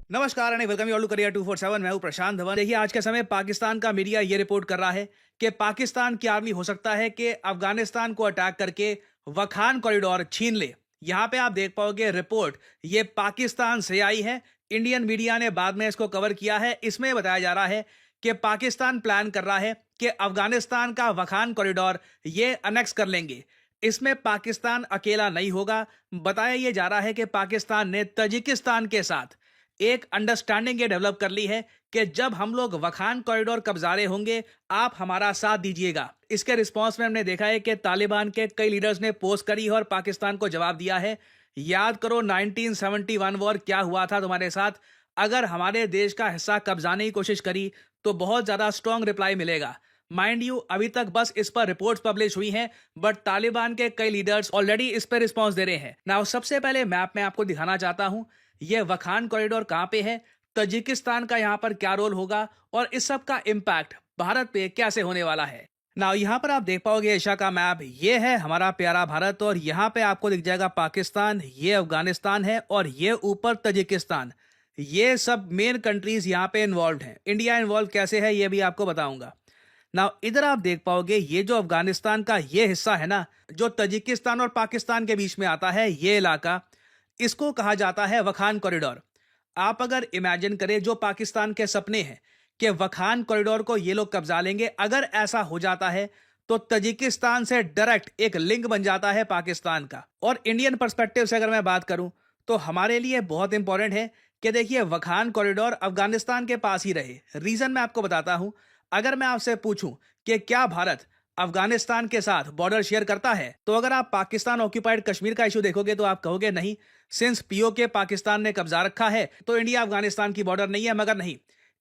नमस्कार and welcome you all to career 247। मैं हूं प्रशांत धवन। देखिए, आज के समय पाकिस्तान का मीडिया ये रिपोर्ट कर रहा है कि पाकिस्तान की आर्मी हो सकता है कि अफगानिस्तान को अटैक करके वखान कॉरिडोर छीन ले। यहां पे आप देख पाओगे रिपोर्ट ये पाकिस्तान से आई है। इंडियन मीडिया ने बाद में इसको कवर किया है। इसमें बताया जा रहा है कि पाकिस्तान प्लान कर रहा है कि अफगानिस्तान का वखान कॉरिडोर ये अनेक्स कर लेंगे। इसमें पाकिस्तान अकेला नहीं होगा। बताया यह जा रहा है कि पाकिस्तान ने तजिकिस्तान के साथ एक अंडरस्टैंडिंग ये डेवलप कर ली है कि जब हम लोग वखान कॉरिडोर कब्जा रहे होंगे, आप हमारा साथ दीजिएगा। इसके रिस्पांस में हमने देखा है कि तालिबान के कई लीडर्स ने पोस्ट करी है और पाकिस्तान को जवाब दिया है। याद करो 1971 वॉर क्या हुआ था तुम्हारे साथ। अगर हमारे देश का हिस्सा कब्जाने की कोशिश करी तो बहुत ज्यादा स्ट्रॉन्ग रिप्लाई मिलेगा। माइंड यू, अभी तक बस इस पर रिपोर्ट्स पब्लिश हुई हैं, बट तालिबान के कई लीडर्स ऑलरेडी इस पर रिस्पॉन्स दे रहे हैं। नाउ सबसे पहले मैप में आपको दिखाना चाहता हूं ये वखान कॉरिडोर कहां पे है, तजिकिस्तान का यहां पर क्या रोल होगा और इस सब का इंपैक्ट भारत पे कैसे होने वाला है। नाउ यहां पर आप देख पाओगे एशिया का मैप, ये है हमारा प्यारा भारत और यहां पे आपको दिख जाएगा पाकिस्तान, ये अफगानिस्तान है और ये ऊपर तजिकिस्तान। ये सब मेन कंट्रीज यहां पे इन्वॉल्व हैं। इंडिया इन्वॉल्व कैसे है ये भी आपको बताऊंगा। नाउ इधर आप देख पाओगे ये जो अफगानिस्तान का ये हिस्सा है ना, जो तजिकिस्तान और पाकिस्तान के बीच में आता है, ये इलाका, इसको कहा जाता है वखान कॉरिडोर। आप अगर इमेजिन करें जो पाकिस्तान के सपने हैं कि वखान कॉरिडोर को ये लोग कब्जा लेंगे, अगर ऐसा हो जाता है तो तजिकिस्तान से डायरेक्ट एक लिंक बन जाता है पाकिस्तान का। और इंडियन पर्सपेक्टिव से अगर मैं बात करूं तो हमारे लिए बहुत इंपॉर्टेंट है कि देखिए वखान कॉरिडोर अफगानिस्तान के पास ही रहे। रीजन मैं आपको बताता हूं। अगर मैं आपसे पूछूं कि क्या भारत अफगानिस्तान के साथ बॉर्डर शेयर करता है, तो अगर आप पाकिस्तान ऑक्यूपाइड कश्मीर का इशू देखोगे तो आप कहोगे नहीं, सिंस पीओके पाकिस्तान ने कब्जा रखा है तो इंडिया अफगानिस्तान की बॉर्डर नहीं है। मगर नहीं,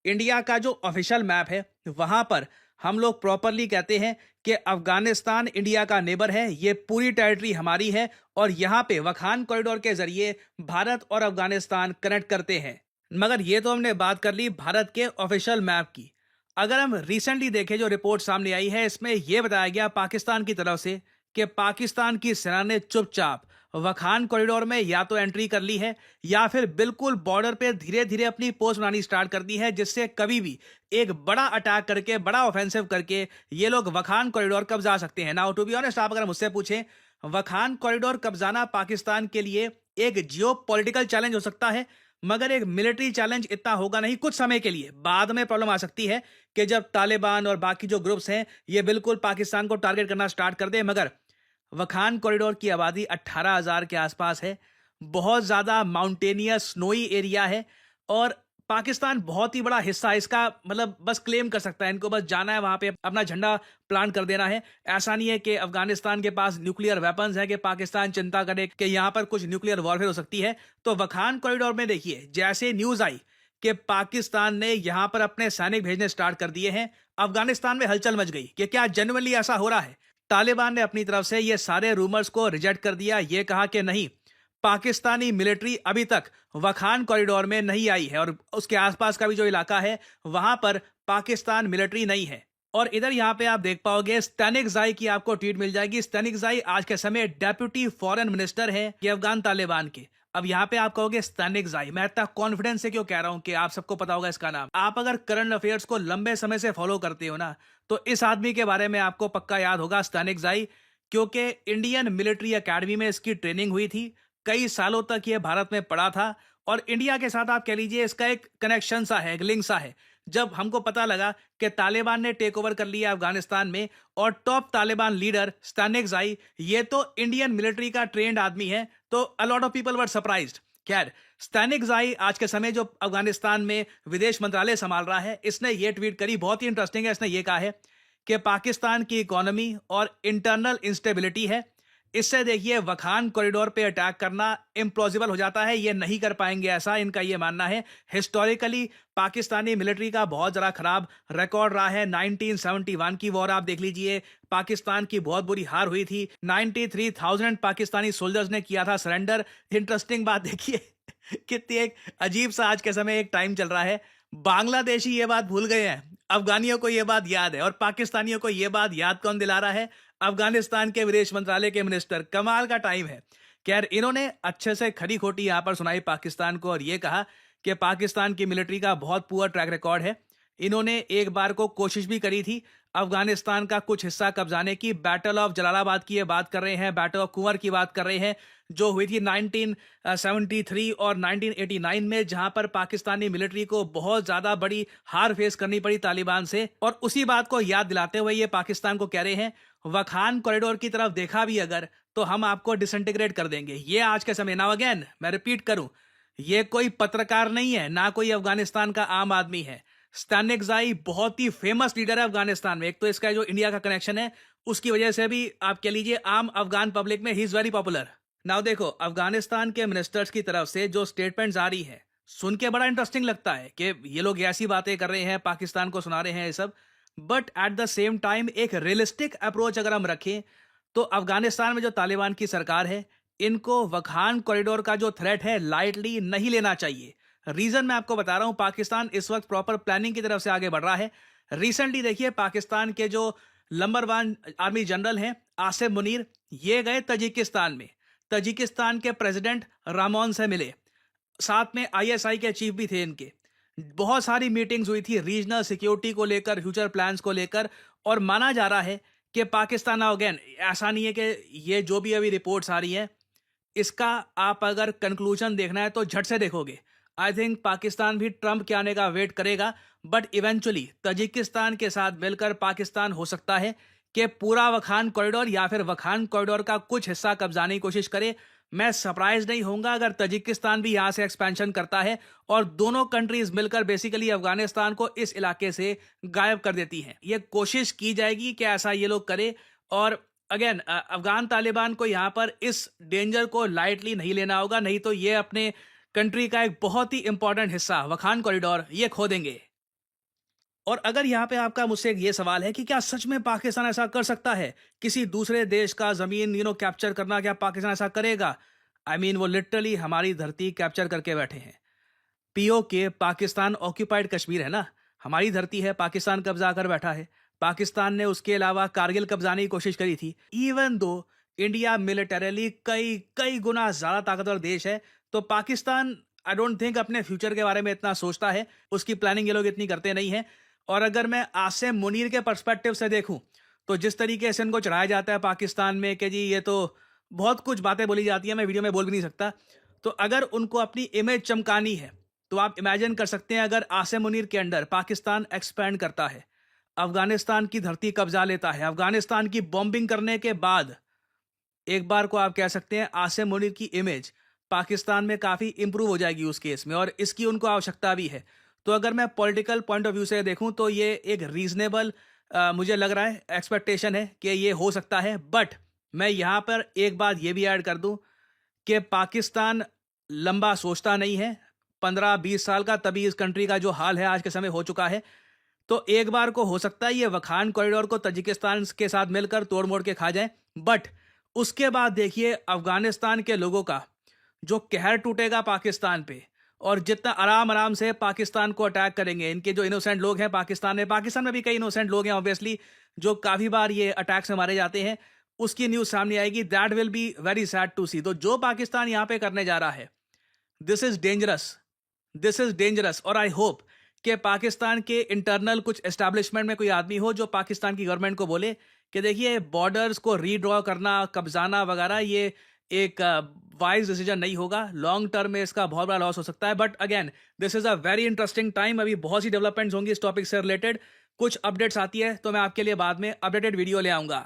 इंडिया का जो ऑफिशियल मैप है वहां पर हम लोग प्रॉपरली कहते हैं कि अफगानिस्तान इंडिया का नेबर है, ये पूरी टेरिटरी हमारी है और यहां पे वखान कॉरिडोर के जरिए भारत और अफगानिस्तान कनेक्ट करते हैं। मगर ये तो हमने बात कर ली भारत के ऑफिशियल मैप की। अगर हम रिसेंटली देखें जो रिपोर्ट सामने आई है, इसमें यह बताया गया पाकिस्तान की तरफ से कि पाकिस्तान की सेना ने चुपचाप वखान कॉरिडोर में या तो एंट्री कर ली है या फिर बिल्कुल बॉर्डर पे धीरे धीरे अपनी पोस्ट बनानी स्टार्ट कर दी है, जिससे कभी भी एक बड़ा अटैक करके, बड़ा ऑफेंसिव करके ये लोग वखान कॉरिडोर कब्जा सकते हैं। नाउ टू बी ऑनेस्ट, आप अगर मुझसे पूछें, वखान कॉरिडोर कब्जाना पाकिस्तान के लिए एक जियो पॉलिटिकल चैलेंज हो सकता है, मगर एक मिलिट्री चैलेंज इतना होगा नहीं। कुछ समय के लिए, बाद में प्रॉब्लम आ सकती है कि जब तालिबान और बाकी जो ग्रुप्स हैं ये बिल्कुल पाकिस्तान को टारगेट करना स्टार्ट कर दे। मगर वखान कॉरिडोर की आबादी 18,000 के आसपास है, बहुत ज्यादा माउंटेनियस स्नोई एरिया है और पाकिस्तान बहुत ही बड़ा हिस्सा इसका मतलब बस क्लेम कर सकता है। इनको बस जाना है वहां पे, अपना झंडा प्लांट कर देना है। ऐसा नहीं है कि अफगानिस्तान के पास न्यूक्लियर वेपन्स है कि पाकिस्तान चिंता करे कि यहां पर कुछ न्यूक्लियर वॉरफेयर हो सकती है। तो वखान कॉरिडोर में देखिए, जैसे न्यूज आई कि पाकिस्तान ने यहां पर अपने सैनिक भेजने स्टार्ट कर दिए हैं, अफगानिस्तान में हलचल मच गई कि क्या जेन्युइनली ऐसा हो रहा है। तालिबान ने अपनी तरफ से ये सारे रूमर्स को रिजेक्ट कर दिया। ये कहा कि नहीं, पाकिस्तानी मिलिट्री अभी तक वखान कॉरिडोर में नहीं आई है और उसके आसपास का भी जो इलाका है वहां पर पाकिस्तान मिलिट्री नहीं है। और इधर यहां पे आप देख पाओगे स्टैनिकजाई की आपको ट्वीट मिल जाएगी। स्टैनिकजाई आज के समय डेप्यूटी फॉरेन मिनिस्टर है ये अफगान तालिबान के। अब यहाँ पे आप कहोगे स्टैनिकजाई, मैं इतना कॉन्फिडेंस से क्यों कह रहा हूं कि आप सबको पता होगा इसका नाम। आप अगर करंट अफेयर्स को लंबे समय से फॉलो करते हो ना, तो इस आदमी के बारे में आपको पक्का याद होगा, स्टैनिकजाई, क्योंकि इंडियन मिलिट्री एकेडमी में इसकी ट्रेनिंग हुई थी। कई सालों तक ये भारत में पड़ा था और इंडिया के साथ आप कह लीजिए इसका एक कनेक्शन सा है, एक लिंक सा है। जब हमको पता लगा कि तालिबान ने टेक ओवर कर लिया अफगानिस्तान में और टॉप तालिबान लीडर स्टैनिकजाई ये तो इंडियन मिलिट्री का ट्रेंड आदमी है, तो a lot of people were surprised. खैर, स्टैनिकजाई आज के समय जो अफगानिस्तान में विदेश मंत्रालय संभाल रहा है, इसने ये ट्वीट करी, बहुत ही इंटरेस्टिंग है। इसने ये कहा है कि पाकिस्तान की इकोनॉमी और इंटरनल इंस्टेबिलिटी है, इससे देखिए वखान कॉरिडोर पे अटैक करना इम्पॉसिबल हो जाता है, ये नहीं कर पाएंगे, ऐसा इनका ये मानना है। हिस्टोरिकली पाकिस्तानी मिलिट्री का बहुत ज़रा खराब रिकॉर्ड रहा है। 1971 की वॉर आप देख लीजिए, पाकिस्तान की बहुत बुरी हार हुई थी। 93,000 पाकिस्तानी सोल्जर्स ने किया था सरेंडर। इंटरेस्टिंग बात देखिए कितनी एक अजीब सा आज के समय एक टाइम चल रहा है। बांग्लादेशी ये बात भूल गए हैं, अफगानियों को ये बात याद है और पाकिस्तानियों को ये बात याद कौन दिला रहा है? अफगानिस्तान के विदेश मंत्रालय के मिनिस्टर। कमाल का टाइम है। खैर, इन्होंने अच्छे से खरी खोटी यहां पर सुनाई पाकिस्तान को और ये कहा कि पाकिस्तान की मिलिट्री का बहुत पुअर ट्रैक रिकॉर्ड है। इन्होंने एक बार को कोशिश भी करी थी अफगानिस्तान का कुछ हिस्सा कब्जाने की। बैटल ऑफ जलालाबाद की ये बात कर रहे हैं, बैटल ऑफ कुंवर की बात कर रहे हैं, जो हुई थी 1973 और 1989 में, जहां पर पाकिस्तानी मिलिट्री को बहुत ज्यादा बड़ी हार फेस करनी पड़ी तालिबान से। और उसी बात को याद दिलाते हुए ये पाकिस्तान को कह रहे हैं, वखान कॉरिडोर की तरफ देखा भी अगर तो हम आपको डिसइंटीग्रेट कर देंगे। ये आज के समय, नाउ अगेन मैं रिपीट करूं, ये कोई पत्रकार नहीं है, ना कोई अफगानिस्तान का आम आदमी है। स्टैनिकज़ाई बहुत ही फेमस लीडर है अफगानिस्तान में। एक तो इसका जो इंडिया का कनेक्शन है उसकी वजह से भी आप कह लीजिए आम अफगान पब्लिक में he is very popular. Now देखो, अफगानिस्तान के मिनिस्टर्स की तरफ से जो स्टेटमेंट्स आ रही है सुन के बड़ा इंटरेस्टिंग लगता है कि ये लोग ऐसी बातें कर रहे हैं, पाकिस्तान को सुना रहे हैं ये सब। But at the same time एक रियलिस्टिक अप्रोच अगर हम रखें तो अफगानिस्तान में जो तालिबान की सरकार है, इनको वखान कॉरिडोर का जो थ्रेट है लाइटली नहीं लेना चाहिए। रीजन मैं आपको बता रहा हूं, पाकिस्तान इस वक्त प्रॉपर प्लानिंग की तरफ से आगे बढ़ रहा है। रिसेंटली देखिए, पाकिस्तान के जो नंबर 1 आर्मी जनरल हैं आसिम मुनीर, ये गए तजिकिस्तान में, तजिकिस्तान के प्रेसिडेंट रामोन से मिले, साथ में आईएसआई के चीफ भी थे इनके। बहुत सारी मीटिंग्स हुई थी रीजनल सिक्योरिटी को लेकर, फ्यूचर प्लान्स को लेकर। और माना जा रहा है कि पाकिस्तान, अगेन ऐसा नहीं है कि ये जो भी अभी रिपोर्ट्स आ रही हैं इसका आप अगर कंक्लूजन देखना है तो झट से देखोगे। आई थिंक पाकिस्तान भी ट्रंप के आने का वेट करेगा, बट इवेंचुअली तजिकिस्तान के साथ मिलकर पाकिस्तान हो सकता है कि पूरा वखान कॉरिडोर या फिर वखान कॉरिडोर का कुछ हिस्सा कब्जाने की कोशिश करे। मैं सरप्राइज नहीं होऊंगा अगर तजिकिस्तान भी यहां से एक्सपेंशन करता है और दोनों कंट्रीज मिलकर बेसिकली अफगानिस्तान को इस इलाके से गायब कर देती हैं। ये कोशिश की जाएगी कि ऐसा ये लोग करे। और अगेन अफगान तालिबान को यहां पर इस डेंजर को लाइटली नहीं लेना होगा, नहीं तो ये अपने कंट्री का एक बहुत ही इंपॉर्टेंट हिस्सा वखान कॉरिडोर ये खो देंगे। और अगर यहाँ पे आपका मुझसे ये सवाल है कि क्या सच में पाकिस्तान ऐसा कर सकता है, किसी दूसरे देश का जमीन कैप्चर करना, क्या पाकिस्तान ऐसा करेगा? आई मीन वो लिटरली हमारी धरती कैप्चर करके बैठे हैं। पीओके, पाकिस्तान ऑक्यूपाइड कश्मीर है ना, हमारी धरती है, पाकिस्तान कब्जा कर बैठा है। पाकिस्तान ने उसके अलावा कारगिल कब्जाने की कोशिश करी थी। इवन दो इंडिया मिलिटरीली कई कई गुना ज्यादा ताकतवर देश है, तो पाकिस्तान आई डोंट थिंक अपने फ्यूचर के बारे में इतना सोचता है, उसकी प्लानिंग ये लोग इतनी करते नहीं है। और अगर मैं आसिम मुनीर के पर्सपेक्टिव से देखूं तो जिस तरीके से इनको चढ़ाया जाता है पाकिस्तान में कि जी ये तो बहुत कुछ बातें बोली जाती है, मैं वीडियो में बोल भी नहीं सकता। तो अगर उनको अपनी इमेज चमकानी है तो आप इमेजिन कर सकते हैं, अगर आसिम मुनीर के अंडर पाकिस्तान एक्सपैंड करता है, अफगानिस्तान की धरती कब्जा लेता है, अफगानिस्तान की बॉम्बिंग करने के बाद एक बार को आप कह सकते हैं आसिम मुनीर की इमेज पाकिस्तान में काफ़ी इंप्रूव हो जाएगी उस केस में, और इसकी उनको आवश्यकता भी है। तो अगर मैं पॉलिटिकल पॉइंट ऑफ व्यू से देखूं तो ये एक रीजनेबल मुझे लग रहा है एक्सपेक्टेशन है कि ये हो सकता है। बट मैं यहाँ पर एक बात ये भी ऐड कर दूं कि पाकिस्तान लंबा सोचता नहीं है, 15-20 साल का, तभी इस कंट्री का जो हाल है आज के समय हो चुका है। तो एक बार को हो सकता है ये वखान कॉरिडोर को तजिकिस्तान के साथ मिलकर तोड़ मोड़ के खा जाए, बट उसके बाद देखिए अफगानिस्तान के लोगों का जो कहर टूटेगा पाकिस्तान पे, और जितना आराम आराम से पाकिस्तान को अटैक करेंगे इनके जो इनोसेंट लोग हैं पाकिस्तान में भी कई इनोसेंट लोग हैं ऑब्वियसली, जो काफ़ी बार ये अटैक्स में मारे जाते हैं, उसकी न्यूज़ सामने आएगी। That will be very sad to see. तो जो पाकिस्तान यहाँ पे करने जा रहा है, this is dangerous, this is dangerous. और आई होप कि पाकिस्तान के इंटरनल कुछ एस्टैब्लिशमेंट में कोई आदमी हो जो पाकिस्तान की गवर्नमेंट को बोले कि देखिए बॉर्डर्स को रीड्रॉ करना, कब्जाना वगैरह, ये एक वाइज डिसीजन नहीं होगा। लॉन्ग टर्म में इसका बहुत बड़ा लॉस हो सकता है। But again this is a very interesting time. अभी बहुत सी डेवलपमेंट्स होंगी इस टॉपिक से रिलेटेड, कुछ अपडेट्स आती है तो मैं आपके लिए बाद में अपडेटेड वीडियो ले आऊंगा।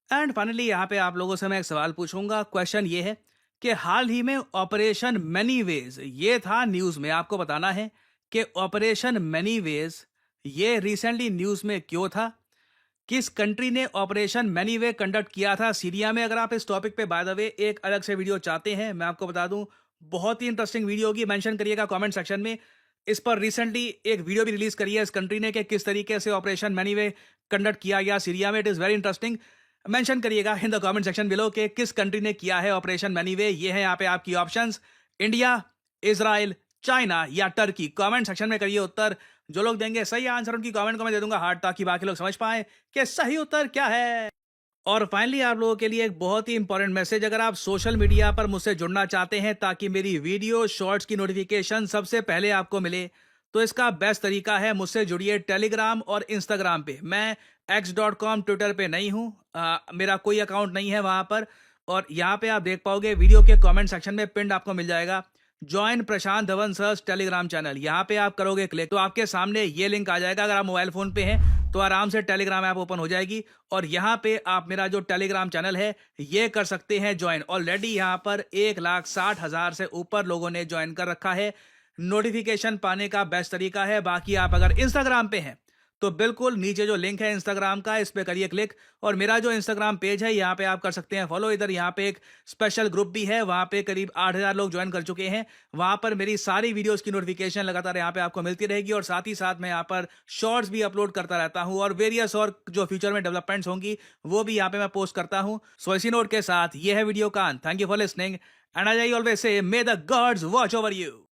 एंड फाइनली यहाँ पे आप लोगों से मैं एक सवाल पूछूंगा। क्वेश्चन ये है कि हाल ही में ऑपरेशन मैनी वेज ये था न्यूज़ में, आपको बताना है कि ऑपरेशन मैनी वेज ये रिसेंटली न्यूज़ में क्यों था, किस कंट्री ने ऑपरेशन मैनी वे कंडक्ट किया था सीरिया में। अगर आप इस टॉपिक पे बाय द वे एक अलग से वीडियो चाहते हैं, मैं आपको बता दूं बहुत ही इंटरेस्टिंग वीडियो होगी, मेंशन करिएगा कमेंट सेक्शन में। इस पर रिसेंटली एक वीडियो भी रिलीज करी है इस कंट्री ने कि किस तरीके से ऑपरेशन मैनी वे कंडक्ट किया गया सीरिया में। It is very interesting. Mention करिएगा in the comment section below कि किस कंट्री ने किया है ऑपरेशन मैनी वे। ये है यहाँ पे आपकी ऑप्शंस, इंडिया, इजराइल, चाइना या टर्की। कमेंट सेक्शन में करिए उत्तर। जो लोग देंगे सही आंसर उनकी कमेंट को मैं दे दूंगा हार्ट, ताकि बाकी लोग समझ पाए कि सही उत्तर क्या है। और फाइनली आप लोगों के लिए एक बहुत ही इंपॉर्टेंट मैसेज, अगर आप सोशल मीडिया पर मुझसे जुड़ना चाहते हैं ताकि मेरी वीडियो शॉर्ट्स की नोटिफिकेशन सबसे पहले आपको मिले, तो इसका बेस्ट तरीका है मुझसे जुड़िए टेलीग्राम और इंस्टाग्राम पे। मैं x.com ट्विटर पे नहीं हूँ, मेरा कोई अकाउंट नहीं है वहां पर। और यहाँ पे आप देख पाओगे वीडियो के कमेंट सेक्शन में पिंड आपको मिल जाएगा ज्वाइन प्रशांत धवन सर्स टेलीग्राम चैनल। यहाँ पे आप करोगे क्लिक तो आपके सामने ये लिंक आ जाएगा। अगर आप मोबाइल फोन पे हैं तो आराम से टेलीग्राम ऐप ओपन हो जाएगी और यहाँ पे आप मेरा जो टेलीग्राम चैनल है ये कर सकते हैं ज्वाइन। ऑलरेडी यहाँ पर 1,60,000 से ऊपर लोगों ने ज्वाइन कर रखा है। नोटिफिकेशन पाने का बेस्ट तरीका है। बाकी आप अगर इंस्टाग्राम पे हैं तो बिल्कुल नीचे जो लिंक है इंस्टाग्राम का, इस पे करिए क्लिक और मेरा जो इंस्टाग्राम पेज है यहाँ पे आप कर सकते हैं फॉलो। इधर यहाँ पे एक स्पेशल ग्रुप भी है, वहाँ पे करीब 8,000 लोग ज्वाइन कर चुके हैं। वहाँ पर मेरी सारी वीडियोस की नोटिफिकेशन लगातार यहाँ पे आपको मिलती रहेगी और साथ ही साथ मैं यहाँ पर शॉर्ट्स भी अपलोड करता रहता हूँ और वेरियस और जो फ्यूचर में डेवलपमेंट्स होंगी वो भी यहाँ पे मैं पोस्ट करता हूँ। सो इसी नोट के साथ ये है वीडियो का अंत। Thank you for listening and I always say may the gods watch over you.